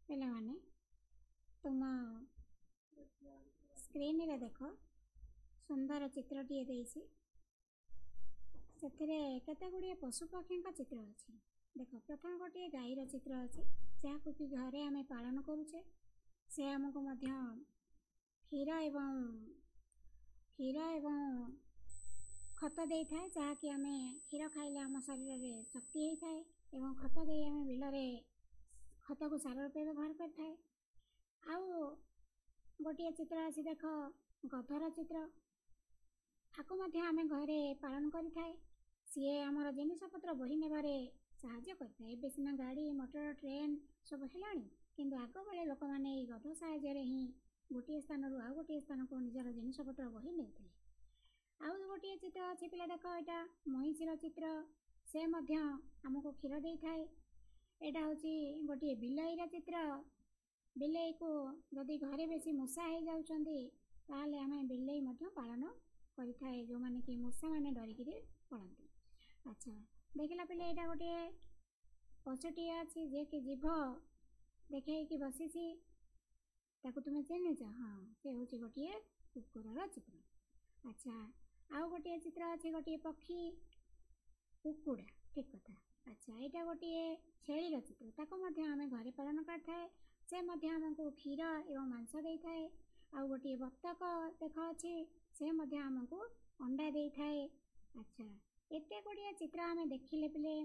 ପିଲାମାନେ तुम स्क्रीन रे देख सुंदर चित्रटीए देइछि सेथिरे केते गुड़िए पशुपक्षी चित्र अच्छी। देख प्रथम गोटे गाईर चित्र अच्छी जहाँ कि घरे आम पालन करुचे से आमको क्षीर एवं खत दे थाए जहाँकि आम क्षीर खाइले आम शरीर में शक्ति होता है एवं खत दे आम बिलरे खत को सार रूपे व्यवहार करता है। आउ गोटे चित्र अच्छी देख गधर चित्र आको आम घरे पालन करें सी आमर जिनपतर बही नेबारे साहाय्य करता है। एबे सिना गाड़ी मोटर ट्रेन सब है कि आग बेले लोक मैंने गध साहाय्य ही गोटे स्थान रु आउ गोटे स्थान को निजर जिनपतर बही नेउथिले। आउ गोटे चित्र अच्छी पिला देख यहाँ महिषीर चित्र से आमको क्षीर दे थाए। यहाँ हूँ गोटे बिलईर चित्र बिलई को जदि घरे बेसी मूषा हो जाउछंती ताले आम बिलई पालन करें जो माने कि मूषा मैंने डरिक पड़ती। अच्छा देखला पिले यहाँ गोटे पशुटी अच्छी जे कि जीभ देखी बसी तुम्हें चिन्ह हाँ से हूँ गोटे कुकुर चित्र। अच्छा आउ गोटे चित्र अच्छी गोटे पक्षी कुकुड़ा ठीक कथा। अच्छा यहाँ गोटे छेलीर चित्र ताको आम घरे पालन करें से आमको क्षीर एवं मांस दे थाए। आउ गोटे बत्तक देख अच्छी से आमको अंडा दे थाए। अच्छा एते गुड़िया चित्र आम देखिले पिले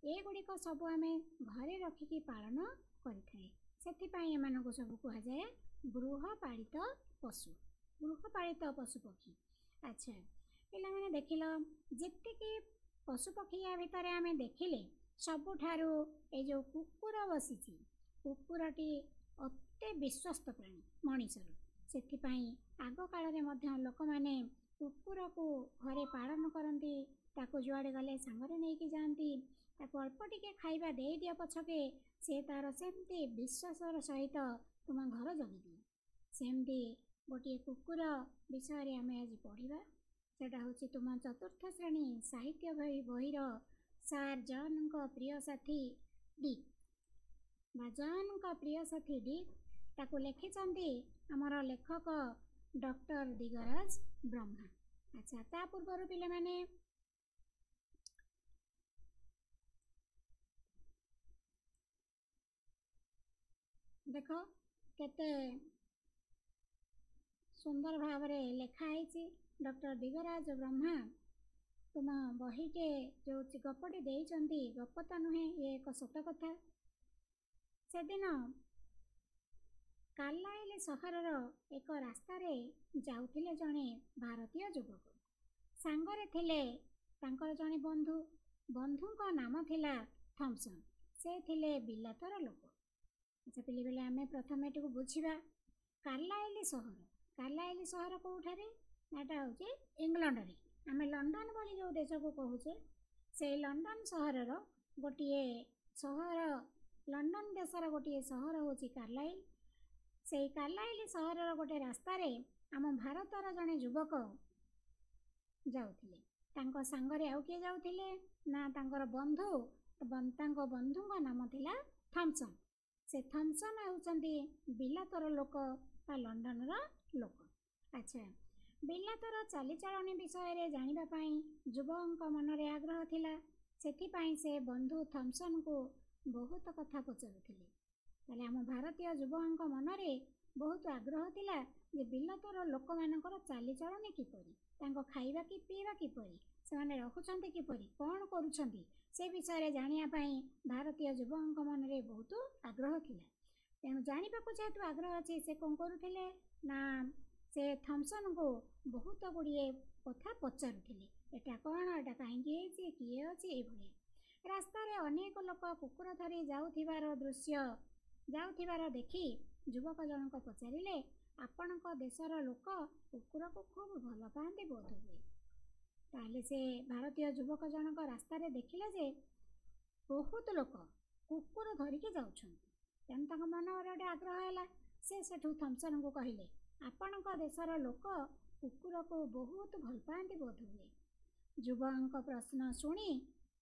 ए गुड़िक सब आम घरे रखिकी पालन करें से एमानक सब कह जाए गृहपालित पशु गृहपालित पशु पक्षी। अच्छा पिला माने देखिल जेतिकी पशु पक्षी या भितर आम देखिले सबुठारू ए जो कुकुर बसी कुकुरटी अति विश्वस्त प्राणी मनीषर से आग काल लोक मैंने कुकुर को घरे पालन करती ताको जुआड़े गले सांगरे नहीं कि जाती ताको अल्प टिके खाइबा दे दिया पछके से तार सेमती विश्वासर सहित तुम घर जगी दिए सेमती गोटे कुकुर विषय आम आज पढ़ा सेटा हूँ तुम चतुर्थ श्रेणी साहित्य बहिर सार जॉन को प्रिय साथी डिक जॉन को प्रिय साथी डिक ताको लिखिचंती आमर लेखक डॉक्टर दिगराज ब्रह्मा। अच्छा ता पूर्व पिले माने देख केते सुंदर भाव लिखाई डॉक्टर दिगराज ब्रह्मा तुम बहीटे जो गपटी देइचंती गप तो नुहे ये एक सत कथा। से दिन कार्लाइल सहरर एक रास्तार जाउथिले जणे भारतीय युवक सांगरे थिले तांकर जणे बंधु बंधुंको नाम थिला थॉमसन से थिले बिलातर लोक। अच्छा पिले बेले आम प्रथम ये बुझा कार्लाइल सहर कौठारे यहाँ हूँ इंग्लैंड रे आम लंडन बोली जो देश को कहूचे से लंडन सहरर गोटे सहर लंडन देशर गोटे सहर हूँ कार्लाइल से कार्लाइल सहरर गोटे रास्तार आम भारतर जड़े युवक जाउथिले तांको सांगरे आउ किए जाउथिले ना तांकर बंधु बंधुंको नाम थिला थॉमसन से थॉमसन होउचंदी बिलातर लोक बा लंडन लोक। अच्छा बिलातर चालीचलनी विषय जानिबा पाई युवक मनरे आग्रह थिला सेथिपाई से बंधु थॉमसन को बहुत कथा पचारुथिले ताले आम भारतीय युवक मनरे बहुत आग्रह थिला जे बिलातर लोक मानकर चालीचलनी किपरि तांको खाइबा कि पीवा किपरि से माने रखुचंती किपरि कौन करुचंती से विषय जानिया पाई भारतीय युवक मनरे बहुत आग्रह थिला। तेणु जानिबाकू जेहेतु आग्रह अच्छे से कौन करुथिले ना से थॉमसन को बहुत गुड़िए कथा पचारुथिले एटा कौन एटा कहीं किए अच्छे ये रास्तार अनेक लोक कुकुर धरी जाउथिबार दृश्य जाउथिबार देखि युवक जनक पचारिले आपणक देशर लोक कुकुर को खूब भल पाते बोध हुए। ताले से भारतीय युवक जनक रास्तार देखिले जे बहुत लोक कुकुर धरिकी जाउछंती तेणु तांको मन गोटे आग्रह है से सेठू थॉमसन को कहले आपणक देशर लोक कुकुर को बहुत भल पाते बोध हुए। युवक प्रश्न शुणी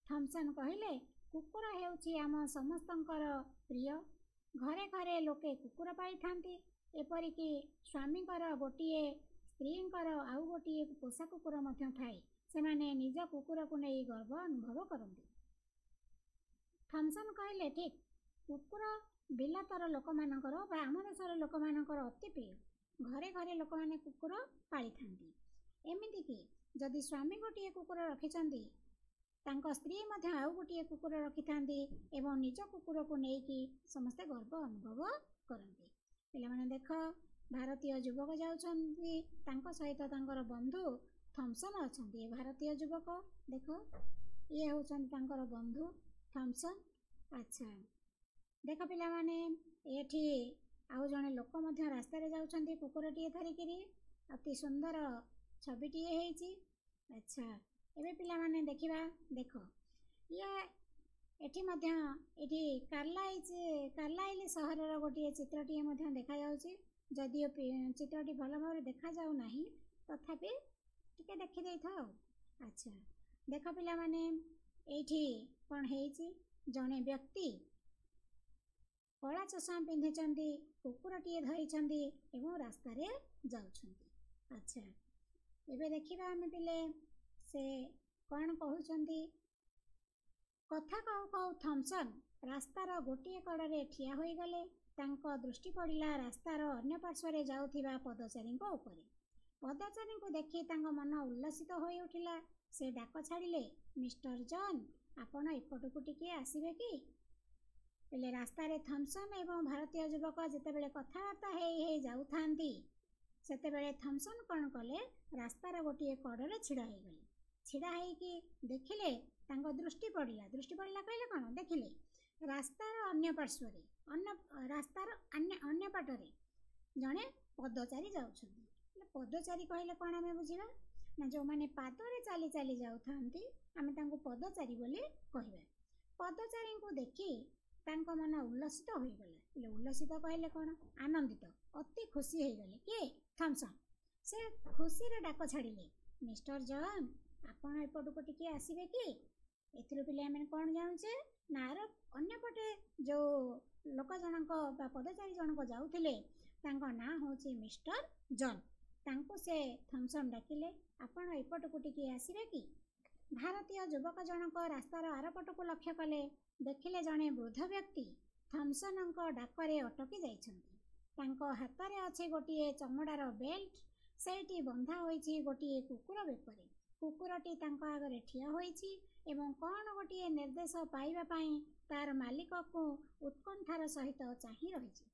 थॉमसन कहले कुकुर हेउछि आम समस्तंकर प्रिय ଘରେ ଘରେ ଲୋକେ କୁକୁର ପାଳିଥାନ୍ତି। ଏପରିକି ସ୍ୱାମୀଙ୍କର ଗୋଟିଏ, ସ୍ତ୍ରୀଙ୍କର ଆଉ ଗୋଟିଏ ପୋଷା କୁକୁର ମଧ୍ୟ ଥାଏ। ସେମାନେ ନିଜ କୁକୁରକୁ ନେଇ ଗର୍ବ ଅନୁଭବ କରନ୍ତି। ଥମ୍ପସନ୍ କହିଲେ, ଠିକ୍, କୁକୁର ବିଲାତର ଲୋକମାନଙ୍କର ବା ଆମ ଦେଶର ଲୋକମାନଙ୍କର ଅତି ପ୍ରିୟ। ଘରେ ଘରେ ଲୋକମାନେ କୁକୁର ପାଳିଥାନ୍ତି। ଏମିତିକି ଯଦି ସ୍ୱାମୀ ଗୋଟିଏ କୁକୁର ରଖିଛନ୍ତି, ତାଙ୍କ ସ୍ତ୍ରୀ ମଧ୍ୟ ଆଉ ଗୋଟିଏ କୁକୁର ରଖିଥାନ୍ତି ଏବଂ ନିଜ କୁକୁରକୁ ନେଇକି ସମସ୍ତେ ଗର୍ବ ଅନୁଭବ କରନ୍ତି। ପିଲାମାନେ ଦେଖ, ଭାରତୀୟ ଯୁବକ ଯାଉଛନ୍ତି, ତାଙ୍କ ସହିତ ତାଙ୍କର ବନ୍ଧୁ ଥମ୍ପସନ୍ ଅଛନ୍ତି। ଏ ଭାରତୀୟ ଯୁବକ ଦେଖ, ଇଏ ହେଉଛନ୍ତି ତାଙ୍କର ବନ୍ଧୁ ଥମ୍ପସନ୍। ଆଚ୍ଛା, ଦେଖ ପିଲାମାନେ, ଏଠି ଆଉ ଜଣେ ଲୋକ ମଧ୍ୟ ରାସ୍ତାରେ ଯାଉଛନ୍ତି କୁକୁରଟିଏ ଧରିକିରି। ଅତି ସୁନ୍ଦର ଛବିଟିଏ ହେଇଛି। ଆଚ୍ଛା, ଏବେ ପିଲାମାନେ ଦେଖିବା, ଦେଖ, ଇଏ ଏଠି ମଧ୍ୟ ଏଠି କାର୍ଲାଇଲ୍ ସହରର ଗୋଟିଏ ଚିତ୍ରଟିଏ ମଧ୍ୟ ଦେଖାଯାଉଛି। ଯଦିଓ ଚିତ୍ରଟି ଭଲ ଭାବରେ ଦେଖାଯାଉ ନାହିଁ, ତଥାପି ଟିକେ ଦେଖିଦେଇଥାଉ। ଆଚ୍ଛା, ଦେଖ ପିଲାମାନେ, ଏଇଠି କ'ଣ ହେଇଛି, ଜଣେ ବ୍ୟକ୍ତି କଳା ଚଷମା ପିନ୍ଧିଛନ୍ତି, କୁକୁରଟିଏ ଧରିଛନ୍ତି ଏବଂ ରାସ୍ତାରେ ଯାଉଛନ୍ତି। ଆଚ୍ଛା, ଏବେ ଦେଖିବା ଆମେ ପିଲେ ସେ କ'ଣ କହୁଛନ୍ତି। କଥା କହୁ କହୁ ଥମ୍ପସନ୍ ରାସ୍ତାର ଗୋଟିଏ କଡ଼ରେ ଠିଆ ହୋଇଗଲେ। ତାଙ୍କ ଦୃଷ୍ଟି ପଡ଼ିଲା ରାସ୍ତାର ଅନ୍ୟ ପାର୍ଶ୍ୱରେ ଯାଉଥିବା ପଦଚାରୀଙ୍କ ଉପରେ। ପଦଚାରୀଙ୍କୁ ଦେଖି ତାଙ୍କ ମନ ଉଲ୍ଲସିତ ହୋଇ ଉଠିଲା। ସେ ଡାକ ଛାଡ଼ିଲେ, ମିଷ୍ଟର ଜନ୍, ଆପଣ ଏପଟକୁ ଟିକିଏ ଆସିବେ କି? ହେଲେ ରାସ୍ତାରେ ଥମ୍ପସନ୍ ଏବଂ ଭାରତୀୟ ଯୁବକ ଯେତେବେଳେ କଥାବାର୍ତ୍ତା ହେଇ ହେଇ ଯାଉଥାନ୍ତି, ସେତେବେଳେ ଥମ୍ପସନ୍ କ'ଣ କଲେ, ରାସ୍ତାର ଗୋଟିଏ କଡ଼ରେ ଛିଡ଼ା ହୋଇଗଲେ। ଛିଡ଼ା ହେଇକି ଦେଖିଲେ, ତାଙ୍କ ଦୃଷ୍ଟି ପଡ଼ିଲା କହିଲେ କ'ଣ, ଦେଖିଲେ ରାସ୍ତାର ଅନ୍ୟ ପାର୍ଶ୍ୱରେ, ରାସ୍ତାର ଅନ୍ୟ ପାଟରେ ଜଣେ ପଦଚାରୀ ଯାଉଛନ୍ତି। ପଦଚାରୀ କହିଲେ କ'ଣ ଆମେ ବୁଝିବା ନା, ଯେଉଁମାନେ ପାଦରେ ଚାଲି ଚାଲି ଯାଉଥାନ୍ତି, ଆମେ ତାଙ୍କୁ ପଦଚାରୀ ବୋଲି କହିବା। ପଦଚାରୀଙ୍କୁ ଦେଖି ତାଙ୍କ ମନ ଉଲ୍ଲସିତ ହୋଇଗଲା। ହେଲେ ଉଲ୍ଲସିତ କହିଲେ କ'ଣ, ଆନନ୍ଦିତ, ଅତି ଖୁସି ହୋଇଗଲେ। କିଏ? ଥମ୍ପସନ୍। ସେ ଖୁସିରେ ଡାକ ଛାଡ଼ିଲେ, ମିଷ୍ଟର ଜନ୍, ଆପଣ ଏପଟକୁ ଟିକିଏ ଆସିବେ କି? ଏଥିରୁ ପିଲାମାନେ କ'ଣ ଜାଣୁଛେ ନା, ଆର ଅନ୍ୟପଟେ ଯେଉଁ ଲୋକ ଜଣଙ୍କ ବା ପଦଚାରୀ ଜଣକ ଯାଉଥିଲେ, ତାଙ୍କ ନାଁ ହେଉଛି ମିଷ୍ଟର ଜନ୍। ତାଙ୍କୁ ସେ ଥମ୍ପସନ୍ ଡାକିଲେ, ଆପଣ ଏପଟକୁ ଟିକିଏ ଆସିବେ କି? ଭାରତୀୟ ଯୁବକ ଜଣକ ରାସ୍ତାର ଆରପଟକୁ ଲକ୍ଷ୍ୟ କଲେ। ଦେଖିଲେ ଜଣେ ବୃଦ୍ଧ ବ୍ୟକ୍ତି ଥମ୍ପସନ୍ଙ୍କ ଡାକରେ ଅଟକି ଯାଇଛନ୍ତି। ତାଙ୍କ ହାତରେ ଅଛି ଗୋଟିଏ ଚମଡ଼ାର ବେଲ୍ଟ। ସେଇଟି ବନ୍ଧା ହୋଇଛି ଗୋଟିଏ କୁକୁର ବେକରେ। କୁକୁରଟି ତାଙ୍କ ଆଗରେ ଠିଆ ହୋଇଛି ଏବଂ କ'ଣ ଗୋଟିଏ ନିର୍ଦ୍ଦେଶ ପାଇବା ପାଇଁ ତାର ମାଲିକକୁ ଉତ୍କଣ୍ଠାର ସହିତ ଚାହିଁ ରହିଛି।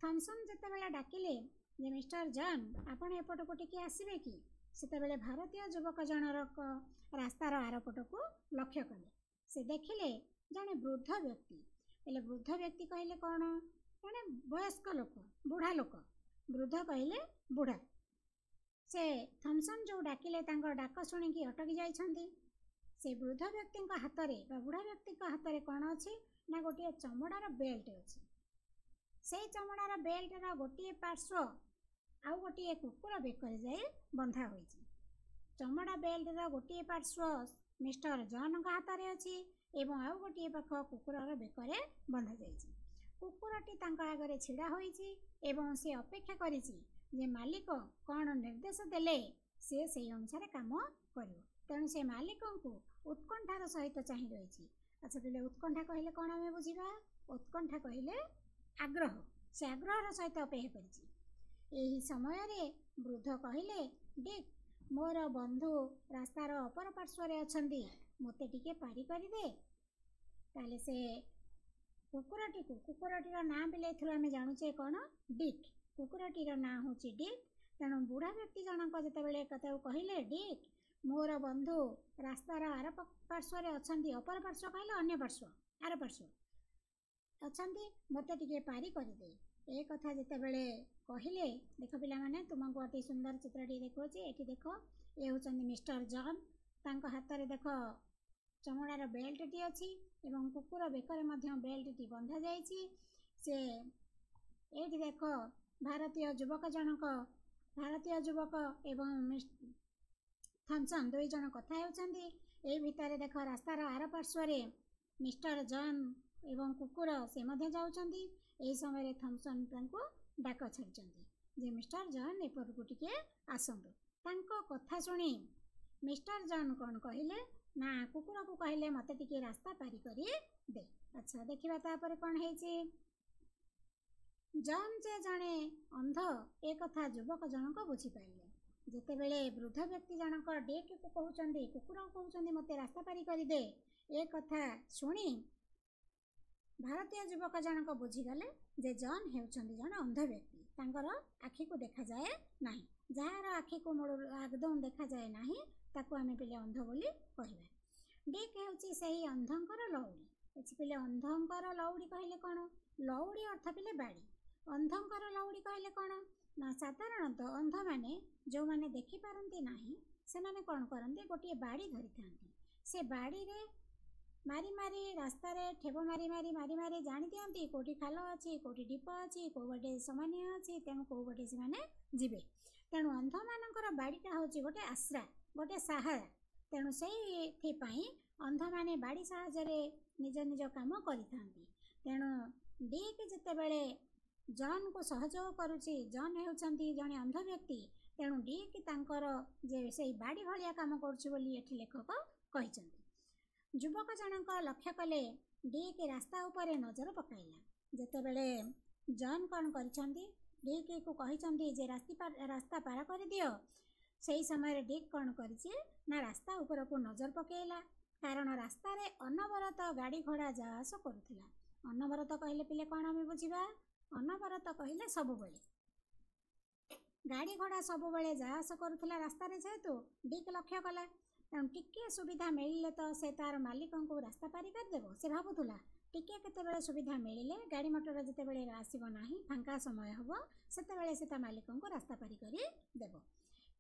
ଥମ୍ପସନ୍ ଯେତେବେଳେ ଡାକିଲେ ଯେ ମିଷ୍ଟର ଜନ୍, ଆପଣ ଏପଟକୁ ଟିକିଏ ଆସିବେ କି? ସେତେବେଳେ ଭାରତୀୟ ଯୁବକ ଜଣକ ରାସ୍ତାର ଆରପଟକୁ ଲକ୍ଷ୍ୟ କଲେ। ସେ ଦେଖିଲେ ଜଣେ ବୃଦ୍ଧ ବ୍ୟକ୍ତି। ହେଲେ ବୃଦ୍ଧ ବ୍ୟକ୍ତି କହିଲେ କ'ଣ, ଜଣେ ବୟସ୍କ ଲୋକ, ବୁଢ଼ା ଲୋକ। ବୃଦ୍ଧ କହିଲେ ବୁଢ଼ା। ସେ ଥମ୍ପସନ୍ ଯେଉଁ ଡାକିଲେ, ତାଙ୍କ ଡାକ ଶୁଣିକି ଅଟକି ଯାଇଛନ୍ତି। ସେ ବୃଦ୍ଧ ବ୍ୟକ୍ତିଙ୍କ ହାତରେ ବା ବୁଢ଼ା ବ୍ୟକ୍ତିଙ୍କ ହାତରେ କ'ଣ ଅଛି ନା, ଗୋଟିଏ ଚମଡ଼ାର ବେଲ୍ଟ ଅଛି। ସେଇ ଚମଡ଼ାର ବେଲ୍ଟର ଗୋଟିଏ ପାର୍ଶ୍ୱ ଆଉ ଗୋଟିଏ କୁକୁର ବେକରେ ଯାଇ ବନ୍ଧା ହୋଇଛି। ଚମଡ଼ା ବେଲ୍ଟର ଗୋଟିଏ ପାର୍ଶ୍ୱ ମିଷ୍ଟର ଜନ୍ଙ୍କ ହାତରେ ଅଛି ଏବଂ ଆଉ ଗୋଟିଏ ପାଖ କୁକୁରର ବେକରେ ବନ୍ଧାଯାଇଛି। କୁକୁରଟି ତାଙ୍କ ଆଗରେ ଛିଡ଼ା ହୋଇଛି ଏବଂ ସେ ଅପେକ୍ଷା କରିଛି ଯେ ମାଲିକ କ'ଣ ନିର୍ଦ୍ଦେଶ ଦେଲେ ସେ ସେହି ଅନୁସାରେ କାମ କରିବ। ତେଣୁ ସେ ମାଲିକଙ୍କୁ ଉତ୍କଣ୍ଠାର ସହିତ ଚାହିଁ ରହିଛି। ଆଚ୍ଛା ପିଲେ, ଉତ୍କଣ୍ଠା କହିଲେ କ'ଣ ଆମେ ବୁଝିବା? ଉତ୍କଣ୍ଠା କହିଲେ ଆଗ୍ରହ। ସେ ଆଗ୍ରହର ସହିତ ଅପେକ୍ଷା କରିଛି। ଏହି ସମୟରେ ବୃଦ୍ଧ କହିଲେ, ଡିକ୍, ମୋର ବନ୍ଧୁ ରାସ୍ତାର ଅପର ପାର୍ଶ୍ୱରେ ଅଛନ୍ତି, ମୋତେ ଟିକେ ପାରି କରିଦେ। ତାହେଲେ ସେ କୁକୁରଟିର ନାଁ ପିଲେ ଏଥିରୁ ଆମେ ଜାଣୁଛେ କ'ଣ, ଡିକ୍। କୁକୁରଟିର ନାଁ ହେଉଛି ଡିକ୍। ତେଣୁ ବୁଢ଼ା ବ୍ୟକ୍ତି ଜଣକ ଯେତେବେଳେ କଥାକୁ କହିଲେ, ଡିକ୍, ମୋର ବନ୍ଧୁ ରାସ୍ତାର ଆର ପାର୍ଶ୍ୱରେ ଅଛନ୍ତି, ଅପର ପାର୍ଶ୍ୱ କହିଲେ ଅନ୍ୟ ପାର୍ଶ୍ୱ, ଆର ପାର୍ଶ୍ୱ ଅଛନ୍ତି, ମୋତେ ଟିକେ ପାରି କରିଦେ। ଏ କଥା ଯେତେବେଳେ କହିଲେ, ଦେଖ ପିଲାମାନେ, ତୁମକୁ ଅତି ସୁନ୍ଦର ଚିତ୍ରଟି ଦେଖାଉଛି। ଏଠି ଦେଖ, ଏ ହେଉଛନ୍ତି ମିଷ୍ଟର ଜନ୍। ତାଙ୍କ ହାତରେ ଦେଖ ଚମଡ଼ାର ବେଲ୍ଟଟି ଅଛି ଏବଂ କୁକୁର ବେକରେ ମଧ୍ୟ ବେଲ୍ଟଟି ବନ୍ଧାଯାଇଛି। ସେ ଏଇଠି ଦେଖ, ଭାରତୀୟ ଯୁବକ ଏବଂ ଥମ୍ପସନ୍ ଦୁଇ ଜଣ କଥା ହେଉଛନ୍ତି। ଏଇ ଭିତରେ ଦେଖ, ରାସ୍ତାର ଆର ପାର୍ଶ୍ୱରେ ମିଷ୍ଟର ଜନ୍ एवं कुकुर से मध्य जाउछन्ती। एही समय थॉमसन तांको डाक छाडिछन्ती जे मिस्टर जॉन एपरकु टिके आसंतु। तांको कथा सुनी मिस्टर जॉन कौन कहिले ना कुकुर को कहिले मते टिके रास्ता पारी करी दे। अच्छा देखिबा तापर कौन हेछि। जॉन जे जणे अंध ए कथा युवक जनक बुझी पाइले। जेतेबेले वृद्ध व्यक्ति जनक डेक को कहउचन्दी कुकुर को कहउचन्दी मते रास्ता पारी करी दे ए कथा सुनी भारतीय युवक जनक बुझीगले जे जॉन हेउचन्दी जण अंध व्यक्ति। तांकर आखि को देखा जाए नाही। जार आखि को एकदम देखा जाए नाही ताकू आमे पिले अंध बोली कहिबा। डेक हेउची सही अंधंकर लौड़ी। एछि पिले अंधंकर लौड़ी कहले कोन लौड़ी अर्थ पिले बाड़ी। अंधंकर लौड़ी कहले कोन ना साधारणतः अंध माने जो माने देखि पारंती नाही से माने कोन करंती गोटे बाड़ी धरि थांती। से बाड़ी रे मारी मारी रास्ता रे ठेब मारी मारी मारी मारी जानी दियंती कोठी खाल अछि कोठी ढीप अछि को बटे सामान्य अछि तेनु को बटे से माने जिबे। तेनु अंध मानकर बाड़ीटा होची गोटे आश्रा गोटे सहारा। तेनु सेही थी पई अंध माने बाड़ी सहायता रे निज निज काम करि थांती। तेनु डेक जते बेले जॉन को सहयोग करूची जॉन हेउचंती जणे अंध व्यक्ति। तेनु डेक तांकर जे सेही बाड़ी भलिया काम करछु बोली एठी लेखक कहिचंती। युवक जनक लक्ष्य कले डेक रास्ता उपरे नजर पकाइला। जेतेबेले जॉन कौन करिसंती डेक को कहिसंती जे रास्ता पार कर दियो। सेही समय डेक कौन करिछि ना रास्ता ऊपर को नजर पकेला। कारण रास्ता रे अनवरत गाड़ी घोड़ा जास करुथिला। अनवरत कहले पिले कौन आमे बुझिबा। अनवरत कहले सबुबेले गाड़ी घोड़ा सबुबेले जास करुथिला रास्ता रे। जेहेतु डेक लक्ष्य कला टिके सुविधा मिलिले तो से तार मालिकन को रास्ता पारी कर देबो। से भाबुथुला टिके केतेबेले सुविधा मिलिले गाड़ी मोटर जेतेबेले आसीबो नाही फांका समय हबो सेतेबेले से ता मालिकन को रास्ता पारी करी देबो।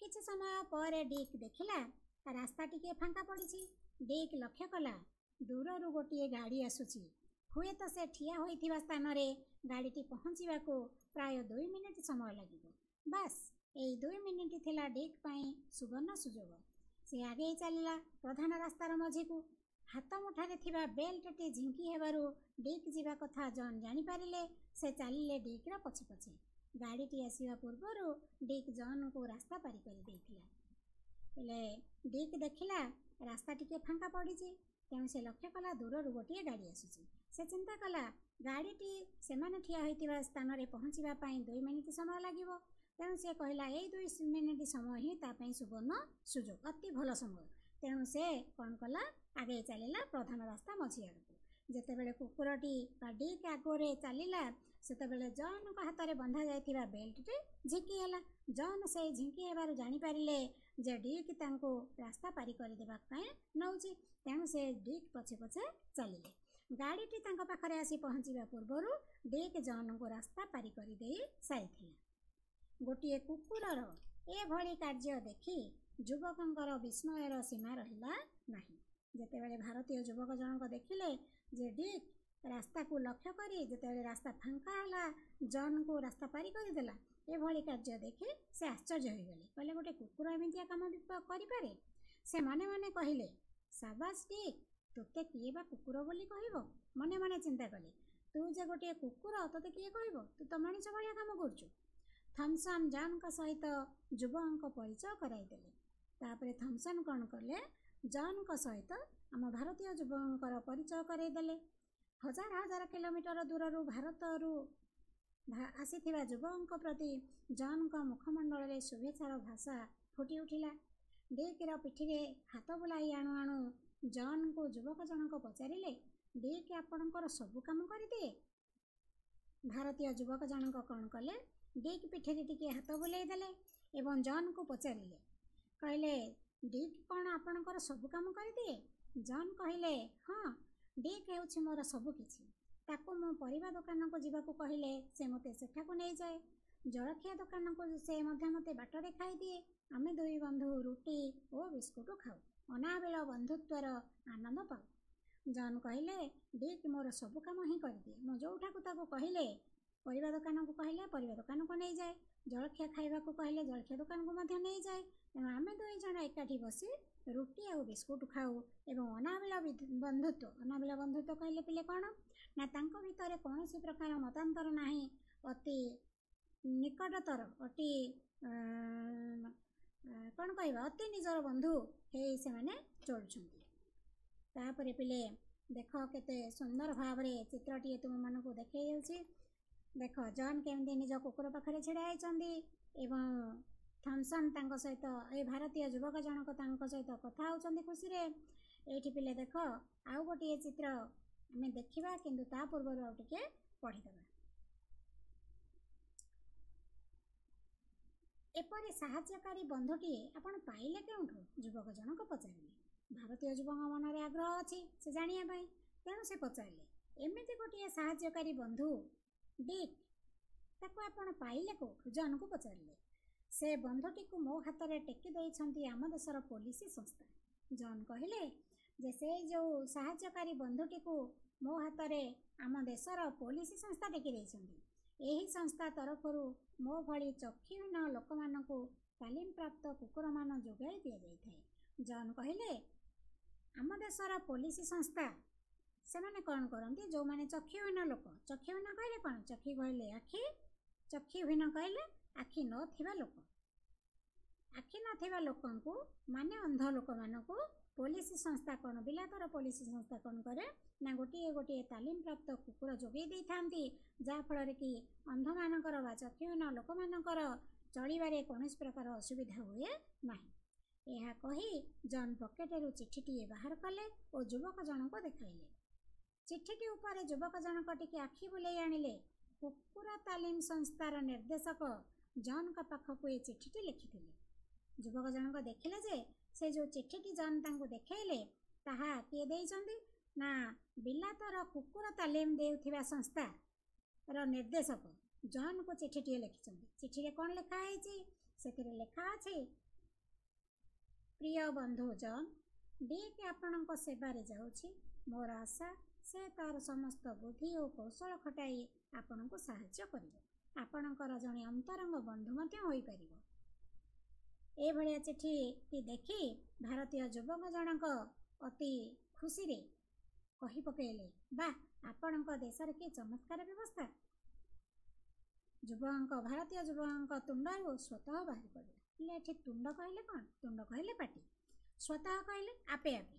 किछि समय पर डेक देखिला रास्ता टिके फांका पड़िछि। डेक लक्ष्य कला दूररु गोटिए गाड़ी आसुछि। हुए तो से ठिया होइथिबा स्थान रे गाड़ीटी पहुँचीबाको प्राय 2 मिनिट समय लागिबो। बस एई 2 मिनिट थिला डेक पई सुवर्ण सुजोग। से आगे चलिला प्रधान रास्तार मझी को। हाथ मुठारे थिबा बेल्टटी झिंकी हेबारु डेक जीवा कथा जॉन जानी पारिले। से चलिले डेकर पछे पछे। गाड़ीटी आसीबा पूर्वरु डेक जॉन को रास्ता पारी करी देइथिला। हेले डेक देखिला रास्ता टिके फांका पड़िछि। तेणु से लक्ष्य कला दूररु गोटिए गाड़ी आसुछि। से चिंता कला गाड़ीटी सेमाने ठिया होइतिबा स्थान रे पहुँचीबा पई 2 मिनिट समय लागिबो। तेणु से कहला ए 2 मिनिट समय ही तापई सुवर्ण सुजोग अति भल समय। तेणु से कौन कला आगे चलिला प्रधान रास्ता मझी आड़को। जेतेबेले कुकुरटी डेक आगरे चलिला सेतेबेले जॉन को हाथ रे बंधा जाइथिबा बेल्टटी झिंकी हैला। जॉन से झिंकी हेबारु जानी पारिले जे डेक तांको रास्ता पारी करि देबा पई नउची। तेणु से डेक पछे पछे चलिले। गाड़ीटी तांको पाखरे आसी पहुँचीबा पूर्वरु डेक जॉन को रास्ता पारी करि देई साइथिला। गोटिए कुकुरर ए भली कार्य देखि युवकंकर विस्मयर सीमा रहिला नाही। जेतेबेले भारतीय युवक जनक देखिले जे डेक रास्ता को लक्ष्य करी जेतेबेले रास्ता फांका हला जॉन को रास्ता पारी करि देला ए भली कार्य देखि से आश्चर्य होई गले। कहले गोटे कुकुर एमितिया काम करि पारे। से मने मने कहिले शाबाश डेक तोते किए बा कुकुर बोली कहबो। मने मने चिंता कले तू जे गोटे कुकुर तोते किए कहबो तू तो मनिष भलिया काम करछु। थॉमसन जॉन का सहित युवक परिचय कराई देले। तापरे थॉमसन कौन कले जॉन का सहित आम भारतीय युवकर परिचय कराई देले। हजार हजार किलोमीटर दूररु भारतरु आसीथिबा युवक प्रति जॉन का मुखमंडल रे शुभेच्छार भाषा फुटी उठिला। डेकर पिठिरे हाथ बुलाई आणु आणु जॉन को युवक जनक पचारिले डेक आपणकर सबु काम करिदिए। भारतीय युवक जनक कौन कले डेक पिठिरे टिके हाथ बुलाई देले एवं जॉन को पचारिले कहले डेक कौन आपणकर सबु काम करिदिए। जॉन कहले हाँ डेक हेउछि मोर सबु किछि। ताको मो परिबा दुकान को जीवा को कहले से मते सेठा को नै जाए। जलखिया दुकान को से मध्य मते बाट रे खाई दिए। आमे दुई बंधु रुटी और बिस्कुट खाऊ अनाबिल बंधुत्वर आनंद पाऊ। जॉन कहले डेक मोर सबु काम ही करदिए। मो जोठा को ताको कहले परिबा दुकान को कहले परिबा दुकान को नै जाए। जलखिया खाइबा को कहले जलखिया दुकान को मध्य नै जाए। तेणु आमे दुई जण एकाठी बसी रुटी और बिस्कुट खाऊ एवं अनाबिल बंधुत्व कहले पिले कौन ନା ତାଙ୍କ ଭିତରେ କୌଣସି ପ୍ରକାର ମତାନ୍ତର ନାହିଁ, ଅତି ନିକଟତର, ଅତି କ'ଣ କହିବା, ଅତି ନିଜର ବନ୍ଧୁ ହେଇ ସେମାନେ ଚଳୁଛନ୍ତି। ତାପରେ ପିଲେ ଦେଖ କେତେ ସୁନ୍ଦର ଭାବରେ ଚିତ୍ରଟିଏ ତୁମମାନଙ୍କୁ ଦେଖାଇ ଦେଉଛି। ଦେଖ ଜନ୍ କେମିତି ନିଜ କୁକୁର ପାଖରେ ଛିଡ଼ା ହେଇଛନ୍ତି ଏବଂ ଥମ୍ପସନ୍ ତାଙ୍କ ସହିତ, ଏ ଭାରତୀୟ ଯୁବକ ଜଣକ ତାଙ୍କ ସହିତ କଥା ହେଉଛନ୍ତି ଖୁସିରେ। ଏଇଠି ପିଲେ ଦେଖ ଆଉ ଗୋଟିଏ ଚିତ୍ର ଆମେ ଦେଖିବା, କିନ୍ତୁ ତା ପୂର୍ବରୁ ଆଉ ଟିକେ ପଢ଼ିଦେବା। ଏପରି ସାହାଯ୍ୟକାରୀ ବନ୍ଧୁଟିଏ ଆପଣ ପାଇଲେ କେଉଁଠୁ? ଯୁବକ ଜଣକ ପଚାରିଲେ। ଭାରତୀୟ ଯୁବକ ମନରେ ଆଗ୍ରହ ଅଛି ସେ ଜାଣିବା ପାଇଁ, ତେଣୁ ସେ ପଚାରିଲେ, ଏମିତି ଗୋଟିଏ ସାହାଯ୍ୟକାରୀ ବନ୍ଧୁ ଡିକ୍, ତାକୁ ଆପଣ ପାଇଲେ କେଉଁଠୁ? ଜନ୍କୁ ପଚାରିଲେ। ସେ ବନ୍ଧୁଟିକୁ ମୋ ହାତରେ ଟେକି ଦେଇଛନ୍ତି ଆମ ଦେଶର ପୋଲିସ ସଂସ୍ଥା। ଜନ୍ କହିଲେ ଯେ ସେ ଯେଉଁ ସାହାଯ୍ୟକାରୀ ବନ୍ଧୁଟିକୁ ମୋ ହାତରେ ଆମ ଦେଶର ପୋଲିସ ସଂସ୍ଥା ଟେକି ଦେଇଛନ୍ତି। ଏହି ସଂସ୍ଥା ତରଫରୁ ମୋ ଭଳି ଚକ୍ଷୁହୀନ ଲୋକମାନଙ୍କୁ ତାଲିମପ୍ରାପ୍ତ କୁକୁରମାନ ଯୋଗାଇ ଦିଆଯାଇଥାଏ। ଜନ୍ କହିଲେ, ଆମ ଦେଶର ପୋଲିସ ସଂସ୍ଥା ସେମାନେ କ'ଣ କରନ୍ତି? ଯେଉଁମାନେ ଚକ୍ଷୁହୀନ ଲୋକ, ଚକ୍ଷୁହୀନ କହିଲେ କ'ଣ? ଚକ୍ଷୁ କହିଲେ ଆଖି, ଚକ୍ଷୁହୀନ କହିଲେ ଆଖି ନଥିବା ଲୋକ, ଆଖି ନଥିବା ଲୋକଙ୍କୁ ମାନେ ଅନ୍ଧ ଲୋକମାନଙ୍କୁ ପୋଲିସ ସଂସ୍ଥା କ'ଣ, ବିଲାତର ପୋଲିସ ସଂସ୍ଥା କ'ଣ କରେ ନା ଗୋଟିଏ ଗୋଟିଏ ତାଲିମପ୍ରାପ୍ତ କୁକୁର ଯୋଗାଇ ଦେଇଥାନ୍ତି, ଯାହାଫଳରେ କି ଅନ୍ଧମାନଙ୍କର ବା ଚକ୍ଷୁହୀନ ଲୋକମାନଙ୍କର ଚଳିବାରେ କୌଣସି ପ୍ରକାର ଅସୁବିଧା ହୁଏ ନାହିଁ। ଏହା କହି ଜନ୍ ପକେଟରୁ ଚିଠିଟିଏ ବାହାର କଲେ ଓ ଯୁବକ ଜଣଙ୍କୁ ଦେଖାଇଲେ। ଚିଠିଟି ଉପରେ ଯୁବକ ଜଣକ ଟିକେ ଆଖି ବୁଲେଇ ଆଣିଲେ। କୁକୁର ତାଲିମ ସଂସ୍ଥାର ନିର୍ଦ୍ଦେଶକ ଜନ୍ଙ୍କ ପାଖକୁ ଏ ଚିଠିଟି ଲେଖିଥିଲେ। ଯୁବକ ଜଣକ ଦେଖିଲେ ଯେ ସେ ଯେଉଁ ଚିଠିଟି ଜନ୍ ତାଙ୍କୁ ଦେଖାଇଲେ ତାହା କିଏ ଦେଇଛନ୍ତି ନା ବିଲାତର କୁକୁର ତାଲିମ ଦେଉଥିବା ସଂସ୍ଥାର ନିର୍ଦ୍ଦେଶକ ଜନ୍କୁ ଚିଠିଟିଏ ଲେଖିଛନ୍ତି। ଚିଠିରେ କ'ଣ ଲେଖା ହେଇଛି? ସେଥିରେ ଲେଖା ଅଛି, ପ୍ରିୟ ବନ୍ଧୁ ଜନ୍, ଡିକ୍ ଆପଣଙ୍କ ସେବାରେ ଯାଉଛି। ମୋର ଆଶା ସେ ତାର ସମସ୍ତ ବୁଦ୍ଧି ଓ କୌଶଳ ଖଟାଇ ଆପଣଙ୍କୁ ସାହାଯ୍ୟ କରିବ, ଆପଣଙ୍କର ଜଣେ ଅନ୍ତରଙ୍ଗ ବନ୍ଧୁ ମଧ୍ୟ ହୋଇପାରିବ। ଏଭଳିଆ ଚିଠିଟି ଦେଖି ଭାରତୀୟ ଯୁବକ ଜଣକ ଅତି ଖୁସିରେ କହି ପକାଇଲେ, ବାଃ, ଆପଣଙ୍କ ଦେଶରେ କି ଚମତ୍କାର ବ୍ୟବସ୍ଥା। ଭାରତୀୟ ଯୁବକଙ୍କ ତୁଣ୍ଡରୁ ସ୍ୱତଃ ବାହାରି ପଡ଼ିଲା। ହେଲେ ଏଠି ତୁଣ୍ଡ କହିଲେ କ'ଣ? ତୁଣ୍ଡ କହିଲେ ପାଟି, ସ୍ୱତଃ କହିଲେ ଆପେ ଆପେ।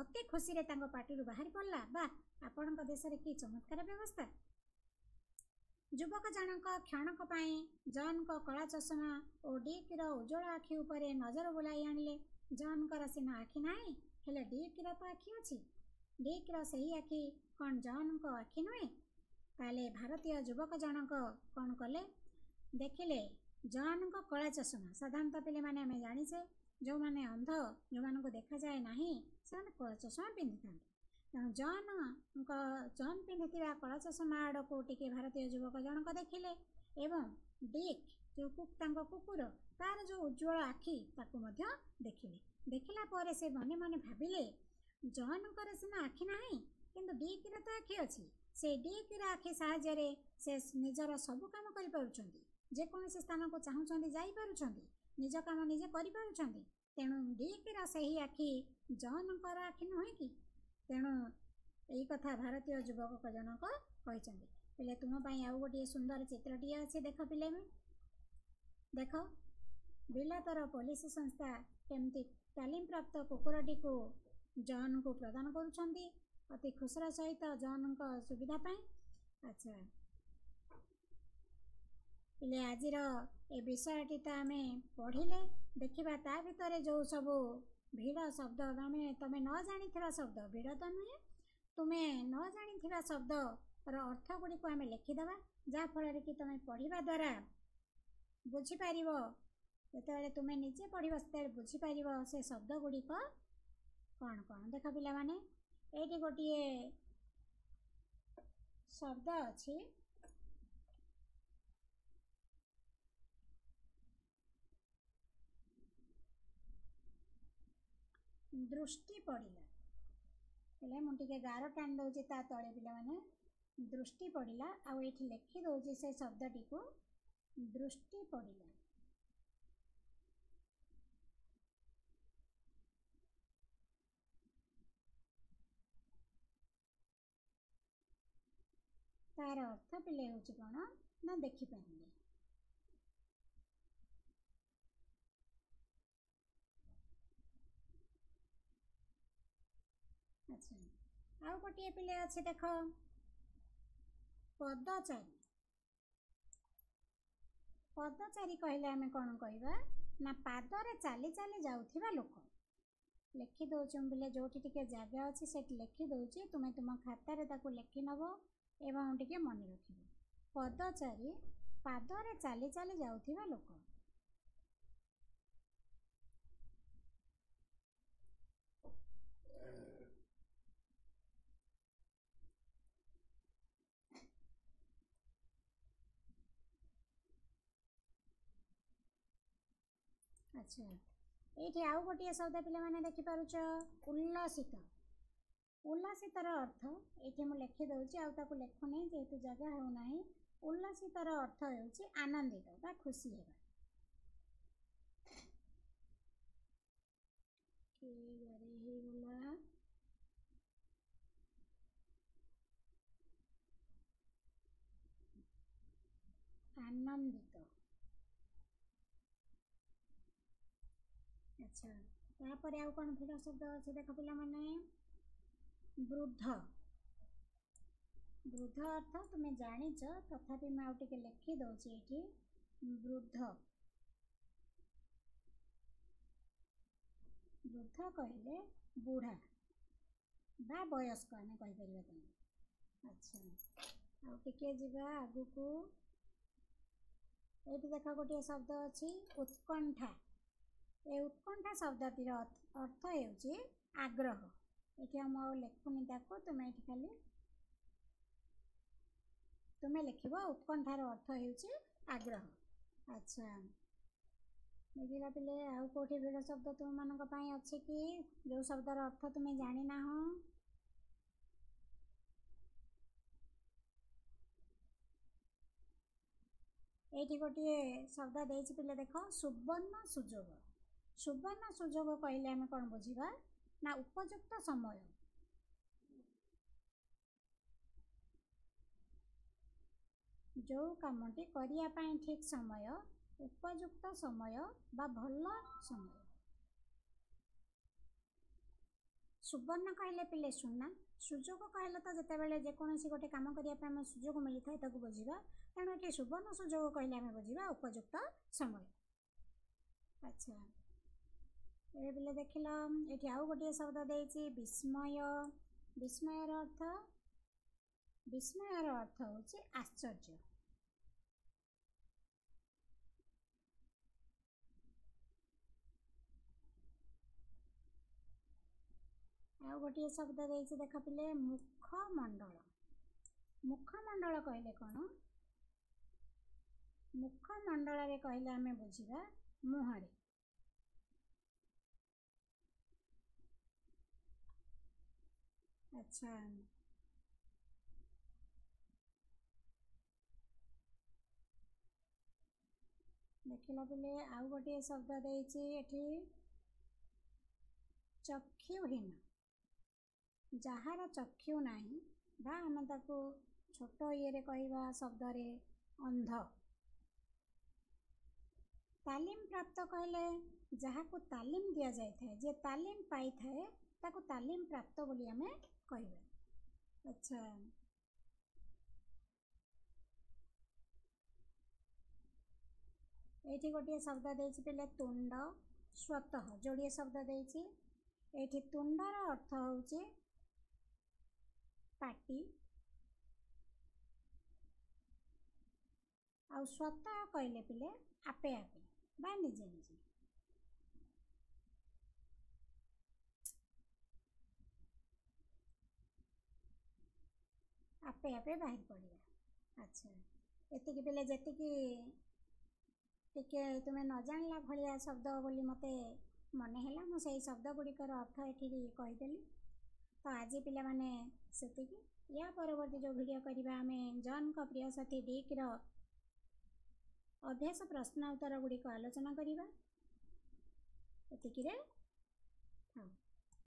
ଅତି ଖୁସିରେ ତାଙ୍କ ପାଟିରୁ ବାହାରି ପଡ଼ିଲା, ବାଃ, ଆପଣଙ୍କ ଦେଶରେ କି ଚମତ୍କାର ବ୍ୟବସ୍ଥା। ଯୁବକ ଜଣକ କ୍ଷଣକ ପାଇଁ ଜନ୍ଙ୍କ କଳା ଚଷମା ଓ ଡିକ୍ର ଉଜ୍ଜ୍ୱଳ ଆଖି ଉପରେ ନଜର ବୁଲାଇ ଆଣିଲେ। ଜନ୍ଙ୍କର ସିନା ଆଖି ନାହିଁ, ହେଲେ ଡିକ୍ର ତ ଆଖି ଅଛି। ଡିକ୍ର ସେହି ଆଖି କ'ଣ ଜନ୍ଙ୍କ ଆଖି ନୁହେଁ? ତାହେଲେ ଭାରତୀୟ ଯୁବକ ଜଣକ କ'ଣ କଲେ? ଦେଖିଲେ ଜନ୍ଙ୍କ କଳା ଚଷମା, ସାଧାରଣତଃ ପିଲାମାନେ ଆମେ ଜାଣିଛେ ଯେଉଁମାନେ ଅନ୍ଧ, ଯେଉଁମାନଙ୍କୁ ଦେଖାଯାଏ ନାହିଁ, ସେମାନେ କଳା ଚଷମା ପିନ୍ଧିଥାନ୍ତି। ତେଣୁ ଜନ୍ ପିନ୍ଧିଥିବା କଳା ଚଷମା ଆଡ଼କୁ ଟିକେ ଭାରତୀୟ ଯୁବକ ଜଣକ ଦେଖିଲେ ଏବଂ ଡିକ୍ ଯେଉଁ ତାଙ୍କ କୁକୁର ତାର ଯେଉଁ ଉଜ୍ଜ୍ୱଳ ଆଖି ତାକୁ ମଧ୍ୟ ଦେଖିଲେ। ଦେଖିଲା ପରେ ସେ ମନେ ମନେ ଭାବିଲେ, ଜନ୍ଙ୍କର ସିନା ଆଖି ନାହିଁ, କିନ୍ତୁ ଡିକ୍ର ତ ଆଖି ଅଛି। ସେ ଡିକ୍ର ଆଖି ସାହାଯ୍ୟରେ ସେ ନିଜର ସବୁ କାମ କରିପାରୁଛନ୍ତି, ଯେକୌଣସି ସ୍ଥାନକୁ ଚାହୁଁଛନ୍ତି ଯାଇପାରୁଛନ୍ତି, ନିଜ କାମ ନିଜେ କରିପାରୁଛନ୍ତି। ତେଣୁ ଡିକ୍ର ସେହି ଆଖି ଜନ୍ଙ୍କର ଆଖି ନୁହେଁ କି? ତେଣୁ ଏଇ କଥା ଭାରତୀୟ ଯୁବକ ଜଣକ କହିଛନ୍ତି। ପିଲେ ତୁମ ପାଇଁ ଆଉ ଗୋଟିଏ ସୁନ୍ଦର ଚିତ୍ରଟିଏ ଅଛି, ଦେଖ ପିଲାମାନେ। ଦେଖ ବିଲାତର ପୋଲିସ ସଂସ୍ଥା କେମିତି ତାଲିମପ୍ରାପ୍ତ କୁକୁରଟିକୁ ଜନ୍କୁ ପ୍ରଦାନ କରୁଛନ୍ତି ଅତି ଖୁସିର ସହିତ ଜନ୍ଙ୍କ ସୁବିଧା ପାଇଁ। ଆଚ୍ଛା ପିଲେ ଆଜିର ଏ ବିଷୟଟି ତ ଆମେ ପଢ଼ିଲେ, ଦେଖିବା ତା ଭିତରେ ଯେଉଁ ସବୁ ଭିଡ଼ ଶବ୍ଦ, ତମେ ନ ଜାଣିଥିବା ଶବ୍ଦ, ଭିଡ଼ ତ ନୁହେଁ, ତୁମେ ନ ଜାଣିଥିବା ଶବ୍ଦର ଅର୍ଥ ଗୁଡ଼ିକୁ ଆମେ ଲେଖିଦେବା, ଯାହାଫଳରେ କି ତୁମେ ପଢ଼ିବା ଦ୍ୱାରା ବୁଝିପାରିବ। ଯେତେବେଳେ ତୁମେ ନିଜେ ପଢ଼ିବ ସେତେବେଳେ ବୁଝିପାରିବ ସେ ଶବ୍ଦ ଗୁଡ଼ିକ କ'ଣ କ'ଣ। ଦେଖ ପିଲାମାନେ, ଏଇଠି ଗୋଟିଏ ଶବ୍ଦ ଅଛି, ଦୃଷ୍ଟି ପଡ଼ିଲା। ହେଲେ ମୁଁ ଟିକେ ଗାର ଟାଣି ଦେଉଛି ତା ତଳେ ପିଲାମାନେ। ଦୃଷ୍ଟି ପଡ଼ିଲା, ଆଉ ଏଇଠି ଲେଖି ଦେଉଛି ସେ ଶବ୍ଦଟିକୁ, ଦୃଷ୍ଟି ପଡ଼ିଲା। तार अर्थ पिले होची कौन ना देखिपारे। अच्छा आउ गोटे पिले अच्छे देख पदचारी। पदचारी कहले आमे कौन कहवा ना पादरे चाली चाली जाउथिबा लोक। लिखि दउछु पिले जोटी टिके जगह अच्छी से लिखि दउछि तुमे तुम खातार ताकू लिखि नब एवं टिके मन रखिब। पदचारी पादरे चाली चाली जाउथिबा लोक। अच्छा ये आउ गोटे शब्द पे मैंने देखिपारुच उल्लसित। उल्लसितर अर्थ ये मुझे लिखिदे आउ लिखुनी जेहेतु जगह होना। उल्लसितर अर्थ हो आनंदित बा खुशी है। आनंदित। अच्छा तापर आउ कौन भिड़ शब्द अच्छे देख पिला माने वृद्ध। वृद्ध अर्थ तुम्हें जानीच तथापि मैं आउ टिके लिखि दउछि एठी वृद्ध। वृद्ध कहले बूढ़ा बा वयस्क आमे कहि परिबा ताई। अच्छा आउ टिके जिबा आगु को। एठी देखा गोटे शब्द अछि उत्कंठा। ए उत्कंठा शब्दटीर अर्थ हेउछि आग्रह। एठी हम लिखुनी ताको तुमे एठी खाली तुमे लिखिबो उत्कंठार अर्थ हेउछि आग्रह। अच्छा देखिला पिले आउ कोठी भिड़ शब्द तुम मानक पई अछि कि जो शब्दर अर्थ तुमे जानि ना हो। एठी गोटे शब्द देछि पिले देख सुवर्ण सुजोग। सुवर्ण सुजोग कहले आमे कौन बुझिबा ना उपयुक्त समय। जो कामटी करिया पाई ठीक समय उपयुक्त समय बा भल समय। सुवर्ण कहले पिले सुना। सुजोग कहले तो जिते बेले जेकोसी गोटे काम करिया पाई आमे सुजोग मिली थाए ताकू बुझिबा। तेणु ये सुवर्ण सुजोग कहले आमे बुझिबा उपयुक्त समय। अच्छा ये पिले देखिल ये आउ गोटे शब्द देछि विस्मय। विस्मयर अर्थ होछि आश्चर्य। आउ गोटे शब्द देछि देख पिले मुखमंडल। मुखमंडल कहले कौन मुखमंडल रे कहले आमे बुझिबा मुहरे। अच्छा देखिला पिले आउ गोटे शब्द देछि एठी चक्षुहीन। जहार चक्षु नाही बा आमे ताकू छोट ये रे कहवा शब्द रे अंध। तालीम प्राप्त कहले जहाको तालीम दिया जाय थाए जे तालीम पाई थाए ताकू तालीम प्राप्त बोली आमे कहबा। अच्छा एठी गोटे शब्द देछि पिले तुंड स्वतः जोड़िए शब्द देछि। एठी तुंडर अर्थ होछि पाटी आउ स्वतः कहले पिले आपे आपे बा निजे निजे। आपे आपे बाहर पड़िया। अच्छा एतिकी पिले जेतिकी टिके तुमे न जानला भलिया शब्द बोली मते मने हैला मु सेही शब्द गुड़िकर अर्थ एठी कहीदेली। तो आज पिला माने सेतिकी या परवर्ती जो वीडियो करिबा आमे जॉन का प्रिय साथी डिक रो अभ्यास प्रश्न उत्तर गुड़िक आलोचना करिबा। एतिकी रे हाँ।